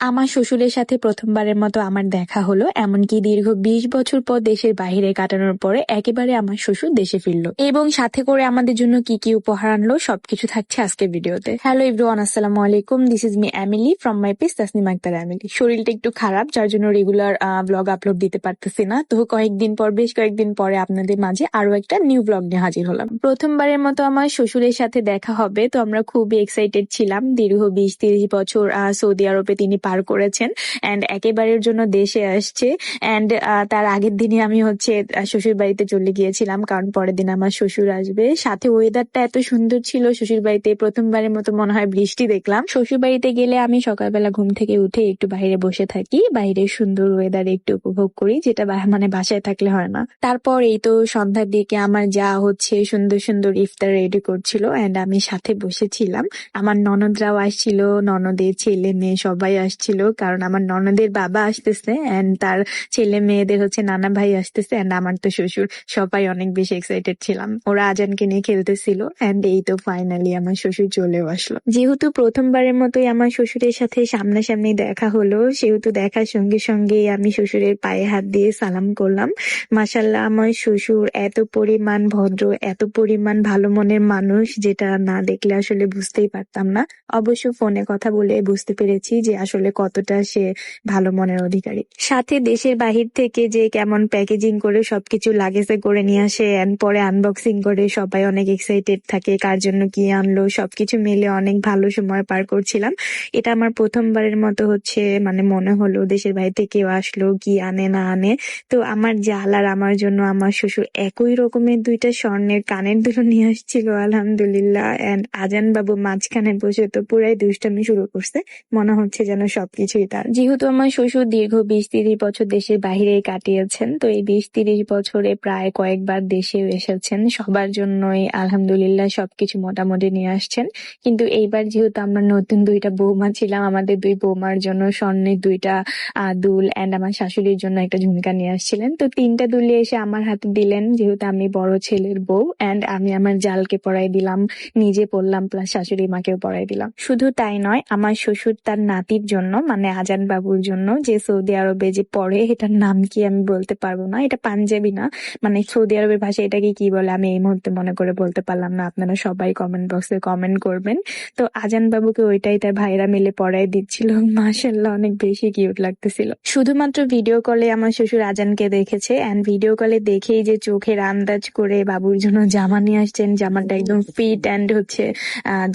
আমার শ্বশুরের সাথে প্রথমবারের মতো আমার দেখা হলো, এমনকি দীর্ঘ 20 বছর পর দেশের বাইরে কাটানোর পরে একেবারে আমার শ্বশুর দেশে ফিরলো এবং সাথে করে আমাদের জন্য কি কি উপহার আনলো সবকিছু থাকছে আজকের ভিডিওতে। হ্যালো এভরিওয়ান, আসসালামু আলাইকুম। This is me Emily from my page Tasnim Akter Emily. শরীরটা একটু খারাপ, যার জন্য রেগুলার ব্লগ আপলোড দিতে পারতেছি না। তো বেশ কয়েকদিন পরে আপনাদের মাঝে আরো একটা নিউ ব্লগ নিয়ে হাজির হলাম। প্রথমবারের মতো আমার শ্বশুরের সাথে দেখা হবে, তো আমরা খুবই এক্সাইটেড ছিলাম। দীর্ঘ 20-30 বছর সৌদি আরবে তিনি পার করেছেন এন্ড একেবারের জন্য দেশে আসছে। এন্ড তার আগের দিনে আমি শ্বশুর বাড়িতে চলে গিয়েছিলাম, কারণ পরের দিন আমার শ্বশুর আসবে। সাথে ওয়েদারটা এত সুন্দর ছিল শ্বশুর বাড়িতে, প্রথমবারের মতো মনে হয় বৃষ্টি দেখলাম। শ্বশুর বাড়িতে গেলে আমি সকালবেলা ঘুম থেকে উঠে একটু বাইরে বসে থাকি, বাইরের সুন্দর ওয়েদার একটু উপভোগ করি, যেটা বাসায় থাকলে হয় না। তারপর এই তো সন্ধ্যার দিকে আমার যা সুন্দর সুন্দর ইফতার রেডি করছিল এন্ড আমি সাথে বসেছিলাম। আমার ননদরাও আসছিল, ননদের ছেলে মেয়ে সবাই আসছিল, কারণ আমার ননদের বাবা আসতেছে এন্ড তার ছেলে মেয়েদের নানা ভাই আসতেছে এন্ড আমার তো শ্বশুর। সবাই অনেক বেশি এক্সাইটেড ছিলাম। ওরা আজানকে নিয়ে খেলতেছিল এন্ড এই তো ফাইনালি আমার শ্বশুর চলেও আসলো। যেহেতু প্রথমবারের মতোই আমার শ্বশুরের সাথে সামনাসামনি দেখা হলো, সেহেতু দেখার সঙ্গে সঙ্গেই আমি শ্বশুরের পায়ে হাত দিয়ে সালাম করলাম। মাশাআল্লাহ, আমার শ্বশুর এত পরিমাণ ভদ্র, এত পরিমাণ ভালো মনের মানুষ, যেটা না দেখলে আসলে বুঝতেই পারতাম না। অবশ্য ফোনে কথা বলে বুঝতে পেরেছি যে আসলে কতটা সে ভালো মনের অধিকারী। সাথে দেশের বাহির থেকে যে কেমন প্যাকেজিং করে সবকিছু লাগেজে করে নিয়ে আসে এন্ড পরে আনবক্সিং করে, সবাই অনেক এক্সাইটেড থাকে কার জন্য কি আনলো। সবকিছু মিলে অনেক ভালো সময় পার করছিলাম। এটা আমার প্রথমবারের মতো মনে হলো দেশের বাইরে থেকে কেউ আসলো, কি আনে না আনে। তো আমার জাল আর আমার জন্য আমার শ্বশুর একই রকমের 2টা স্বর্ণের কানের দুল নিয়ে আসছিল, আলহামদুলিল্লাহ। এন্ড আজান বাবু মাঝখানে বসে তো পুরাই দুষ্টামি শুরু করছে, মনে হচ্ছে যেন সবকিছুই তার। যেহেতু আমার শ্বশুর দীর্ঘ 20-30 বছর দেশের বাহিরে কাটিয়েছেন, তো এই 20-30 বছরে প্রায় কয়েকবার দেশেও এসেছেন, সবার জন্যই আলহামদুলিল্লাহ সবকিছু মোটামুটি নিয়ে আসছেন। কিন্তু এইবার যেহেতু আমরা নতুন 2টা বৌমা ছিলাম, আমাদের 2 বৌমার জন্য স্বর্ণের 2টা দুল এন্ড আমার শাশুড়ির জন্য একটা ঝুমকা নিয়ে আসছিলেন। তো 3টা দুলে এসে আমার হাতে দিলেন, যেহেতু আমি বড় ছেলের বউ এন্ড আমি আমার জালকে পরাই দিলাম, নিজে পরলাম, প্লাস শাশুড়ি মাকেও পরাই দিলাম। শুধু তাই নয়, আমার শ্বশুর তার নাতির জন্য আজান বাবুর জন্য, যে সৌদি আরবে যে পড়ে, এটার নাম কি আমি বলতে পারবো না, এটা পাঞ্জাবি না, সৌদি আরবের ভাষায় এটাকে কি বলে আমি এই মুহূর্তে মনে করে বলতে পারলাম না। আপনারা সবাই কমেন্ট বক্সে কমেন্ট করবেন। তো আজান বাবুকে ওইটাই তার ভাইরা মিলে পড়াই দিচ্ছিল। মাশাআল্লাহ, অনেক বেশি কিউট লাগতেছিল। শুধুমাত্র ভিডিও কলে আমার শ্বশুর আজানকে দেখেছে এন্ড ভিডিও কলে দেখেই যে চোখের আন্দাজ করে বাবুর জন্য জামা নিয়ে আসছেন, জামাটা একদম ফিট এন্ড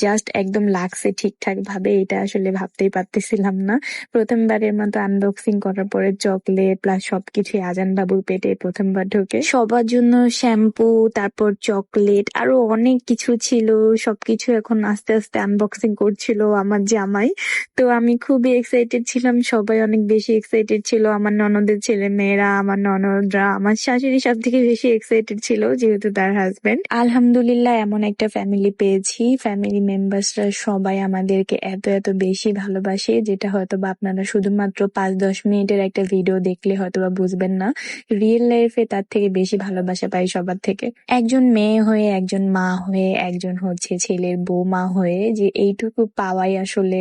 জাস্ট একদম লাগছে ঠিকঠাক ভাবে, এটা আসলে ভাবতেই পারতেছিলাম না। প্রথমবারের মতো আনবক্সিং করার পরে চকলেট প্লাস সবকিছু আজান বাবুর পেটে প্রথমবার ঢোকে। সবার জন্য শ্যাম্পু, তারপর চকলেট, আরো অনেক কিছু ছিল। সবকিছু এখন আস্তে আস্তে আনবক্সিং করছিল আমার জামাই। তো আমি খুবই এক্সাইটেড ছিলাম, সবাই অনেক বেশি এক্সাইটেড ছিল। আমার ননদের ছেলে মেয়েরা, আমার ননদরা, আমার শাশুড়ি সব থেকে বেশি এক্সাইটেড ছিল, যেহেতু তার হাজবেন্ড। আলহামদুলিল্লাহ, এমন একটা ফ্যামিলি পেয়েছি, ফ্যামিলি মেম্বার্সরা সবাই আমাদেরকে এত এত বেশি ভালোবাসে, যেটা হয়তোবা আপনারা শুধুমাত্র 5-10 মিনিটের একটা ভিডিও দেখলে হয়তোবা বুঝবেন না। রিয়েল লাইফে তার থেকে বেশি ভালোবাসা পাই সবার থেকে। একজন মেয়ে হয়ে, একজন মা হয়ে, একজন ছেলের বৌমা হয়ে, যে এইটুকু পাওয়াই আসলে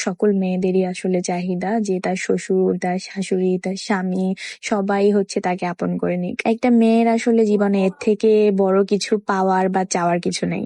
সকল মেয়েদেরই আসলে চাহিদা, যে তার শ্বশুর, তার শাশুড়ি, তার স্বামী সবাই তাকে আপন করে নিক। একটা মেয়ের আসলে জীবনে এর থেকে বড় কিছু পাওয়ার বা চাওয়ার কিছু নেই।